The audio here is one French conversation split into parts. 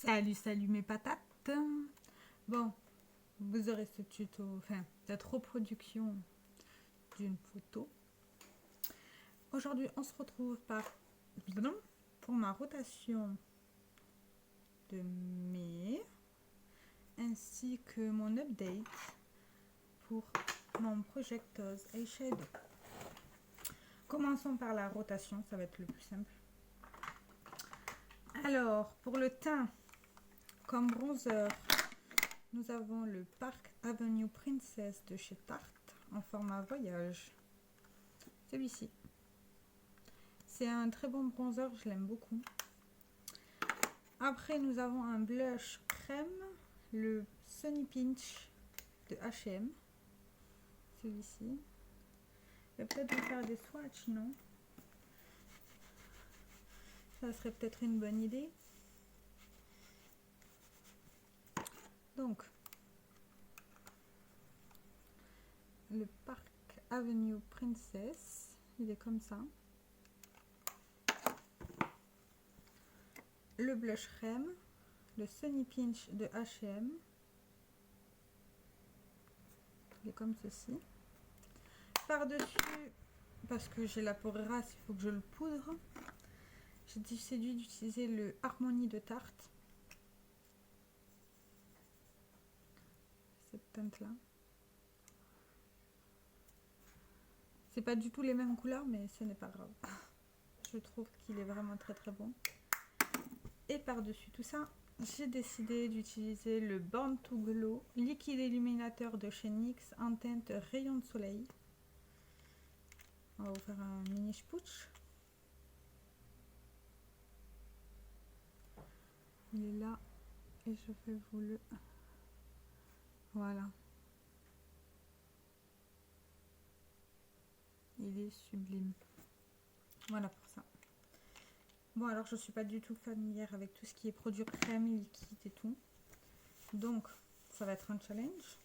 Salut, salut mes patates. Bon, vous aurez ce tuto, enfin, cette reproduction d'une photo. Aujourd'hui, on se retrouve pour ma rotation de mai, ainsi que mon update pour mon Projectors Eyeshadow. Commençons par la rotation, ça va être le plus simple. Alors, pour le teint, comme bronzer, nous avons le Park Avenue Princess de chez Tarte en format voyage. Celui-ci. C'est un très bon bronzer, je l'aime beaucoup. Après, nous avons un blush crème, le Sunny Pinch de H&M. Celui-ci. Je vais peut-être vous faire des swatchs, non? Ça serait peut-être une bonne idée. Donc, le Park Avenue Princess, il est comme ça. Le blush crème, le Sunny Pinch de H&M. Il est comme ceci. Par-dessus, parce que j'ai la peau grasse, il faut que je le poudre. J'ai décidé d'utiliser le Harmonie de Tarte. Cette teinte-là. C'est pas du tout les mêmes couleurs, mais ce n'est pas grave. Je trouve qu'il est vraiment très très bon. Et par-dessus tout ça, j'ai décidé d'utiliser le Born to Glow liquide illuminateur de chez NYX en teinte rayon de soleil. On va vous faire un mini spooch. Il est là et je vais vous le... Voilà. Il est sublime. Voilà pour ça. Bon, alors je suis pas du tout familière avec tout ce qui est produit crème, liquide et tout. Donc, ça va être un challenge.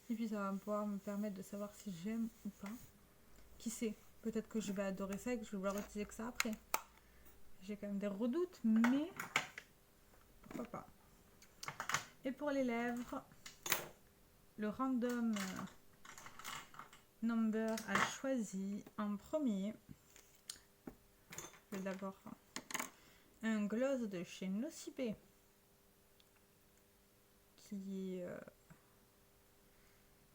Et puis, ça va pouvoir me permettre de savoir si j'aime ou pas. Qui sait? Peut-être que je vais adorer ça et que je vais vouloir utiliser que ça après. J'ai quand même des redoutes, mais pourquoi pas. Et pour les lèvres, le random number a choisi en premier. Je vais d'abord un gloss de chez Nocibé qui est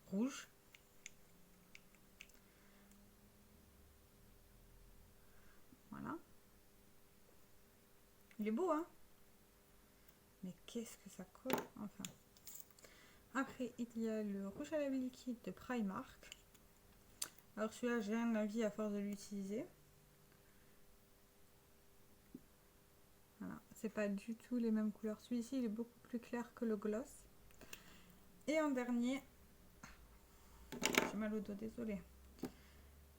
rouge. Voilà. Il est beau, hein? Mais qu'est-ce que ça colle? Enfin. Après, il y a le rouge à lèvres liquide de Primark. Alors celui-là, j'ai un avis à force de l'utiliser. Voilà, c'est pas du tout les mêmes couleurs. Celui-ci, il est beaucoup plus clair que le gloss. Et en dernier, j'ai mal au dos, désolé.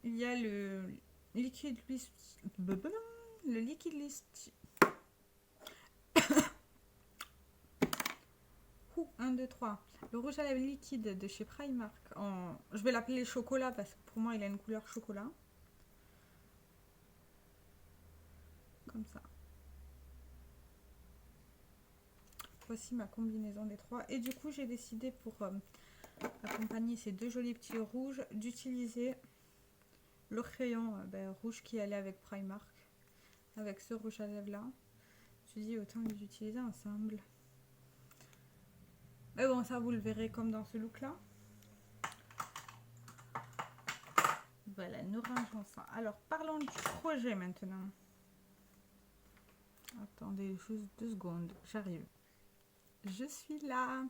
Il y a le liquide list, le liquide list. 1, 2, 3. Le rouge à lèvres liquide de chez Primark. Je vais l'appeler chocolat parce que pour moi, il a une couleur chocolat. Comme ça. Voici ma combinaison des trois. Et du coup, j'ai décidé pour accompagner ces deux jolis petits rouges d'utiliser le crayon rouge qui allait avec Primark. Avec ce rouge à lèvres là. Je me suis dit autant les utiliser ensemble. Mais bon, ça vous le verrez comme dans ce look là. Voilà, nous rangeons ça. Alors, parlons du projet maintenant. Attendez juste 2 secondes, j'arrive. Je suis là.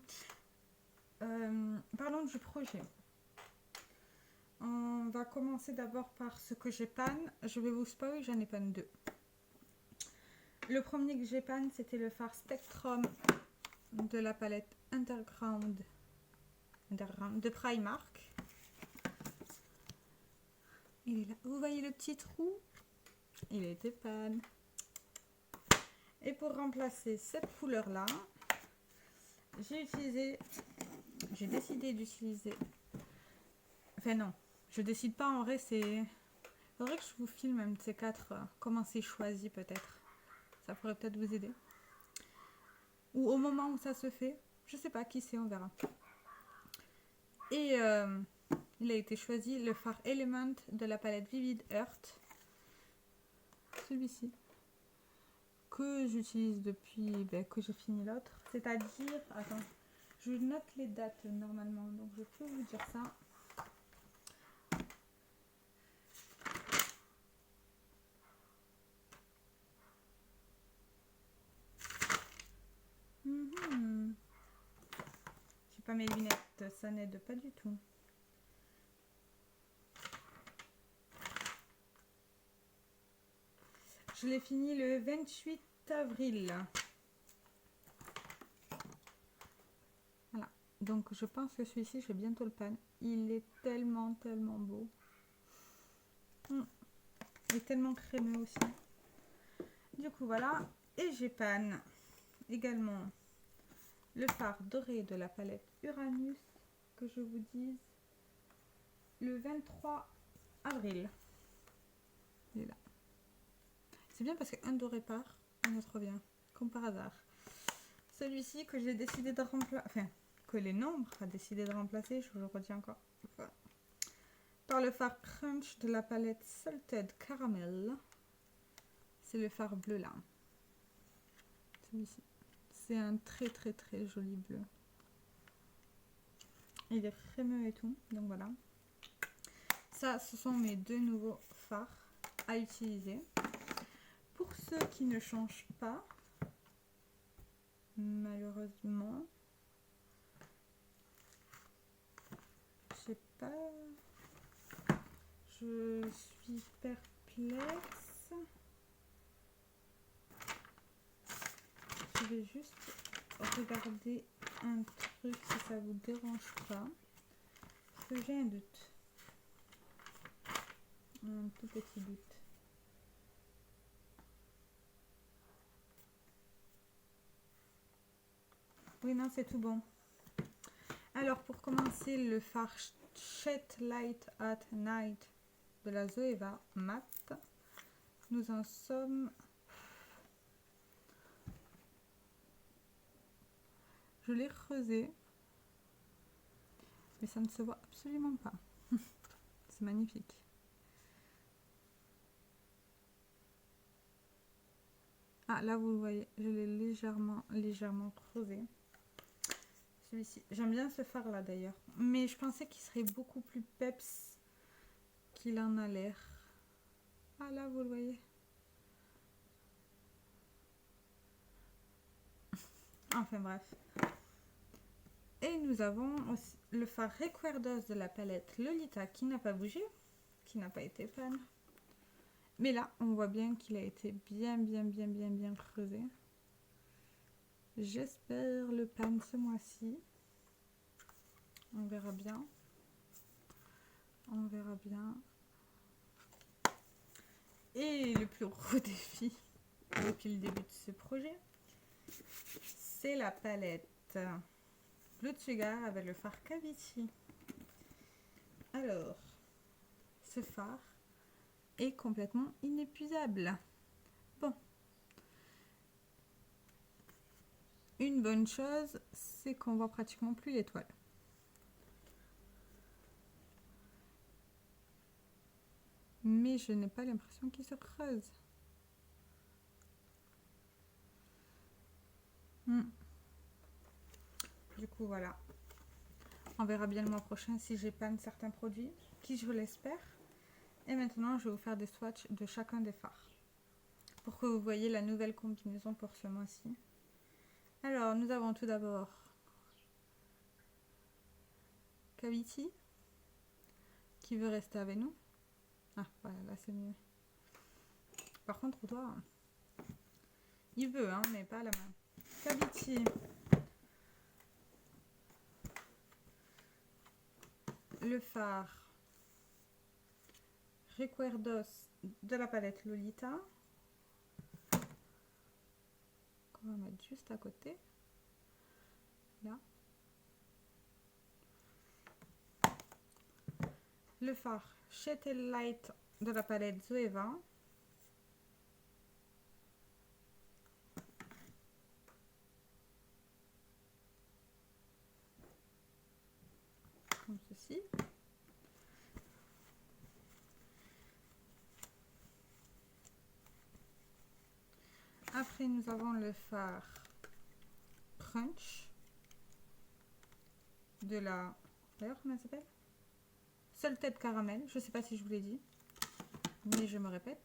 Parlons du projet. On va commencer d'abord par ce que j'ai panne. Je vais vous spoiler, j'en ai panne 2. Le premier que j'ai panne, c'était le fard Spectrum de la palette Underground de Primark. Il est là. Vous voyez le petit trou? Il était panne. Et pour remplacer cette couleur-là, j'ai décidé d'utiliser... Enfin non, je décide pas en vrai, c'est... Il faudrait que je vous filme un de ces quatre, comment c'est choisi peut-être. Ça pourrait peut-être vous aider. ou au moment où ça se fait. Je sais pas, qui sait, on verra. Et il a été choisi le fard Element de la palette Vivid Earth. Celui-ci. Que j'utilise depuis que j'ai fini l'autre. C'est-à-dire, attends, je note les dates normalement, donc je peux vous dire ça. J'ai pas mes lunettes, ça n'aide pas du tout. Je l'ai fini le 28 avril. Voilà. Donc je pense que celui-ci, je vais bientôt le pan. Il est tellement, tellement beau. Il est tellement crémeux aussi. Du coup, voilà. Et j'ai pan également le fard doré de la palette Uranus, que je vous dise, le 23 avril. Il est là. C'est bien parce qu'un doré part, un autre revient, comme par hasard. Celui-ci que j'ai décidé de remplacer, enfin, que les nombres a décidé de remplacer, je vous le redis encore, voilà, par le fard Crunch de la palette Salted Caramel. C'est le fard bleu là. Celui-ci. C'est un très très très joli bleu. Il est crémeux et tout, donc voilà. Ça, ce sont mes deux nouveaux fards à utiliser. Pour ceux qui ne changent pas, malheureusement, je sais pas, je suis perplexe. Je vais juste regarder un truc si ça vous dérange pas, parce que j'ai un doute, un tout petit doute. Oui, non, c'est tout bon. Alors, pour commencer, le fard Shed Light at Night de la Zoeva Matte. Nous en sommes... Je l'ai creusé, mais ça ne se voit absolument pas. C'est magnifique. Ah, là, vous le voyez, je l'ai légèrement creusé. Celui-ci. J'aime bien ce fard là d'ailleurs. Mais je pensais qu'il serait beaucoup plus peps qu'il en a l'air. Ah là, vous le voyez. Enfin bref. Et nous avons aussi le fard Recuerdos de la palette Lolita qui n'a pas bougé, qui n'a pas été panne. Mais là, on voit bien qu'il a été bien creusé. J'espère le pan ce mois-ci. On verra bien. On verra bien. Et le plus gros défi depuis le début de ce projet, c'est la palette Blood Sugar avec le fard Cavici. Alors, ce fard est complètement inépuisable. Bon. Une bonne chose, c'est qu'on voit pratiquement plus l'étoile. Mais je n'ai pas l'impression qu'il se creuse. Du coup, voilà. On verra bien le mois prochain si j'ai panne certains produits, qui je l'espère. Et maintenant, je vais vous faire des swatchs de chacun des fards, pour que vous voyez la nouvelle combinaison pour ce mois-ci. Alors, nous avons tout d'abord Cavici, qui veut rester avec nous. Ah, voilà, là c'est mieux. Par contre, toi, il veut, hein, mais pas à la main. Cavici. Le fard Recuerdos de la palette Lolita. On va mettre juste à côté. Là. Le fard Shed Light de la palette Zoeva. aussi. Après, nous avons le fard Crunch de la... D'ailleurs, comment elle s'appelle? Salted Caramel. Je ne sais pas si je vous l'ai dit, mais je me répète.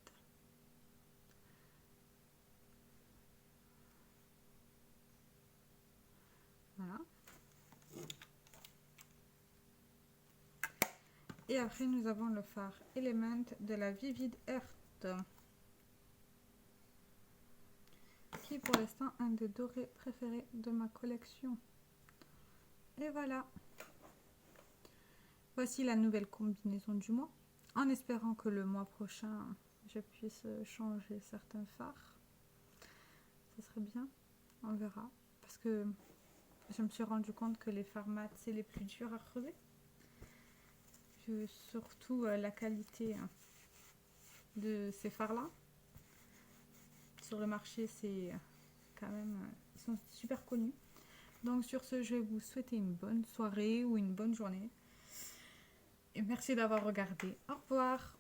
Voilà. Et après, nous avons le fard Element de la Vivid Earth, qui est pour l'instant un des dorés préférés de ma collection. Et voilà. Voici la nouvelle combinaison du mois, en espérant que le mois prochain, je puisse changer certains fards. Ça serait bien, on verra. Parce que je me suis rendu compte que les fards mat, c'est les plus durs à creuser. Surtout la qualité de ces fards-là. Sur le marché, c'est quand même... ils sont super connus. Donc sur ce, je vais vous souhaiter une bonne soirée ou une bonne journée. Et merci d'avoir regardé. Au revoir.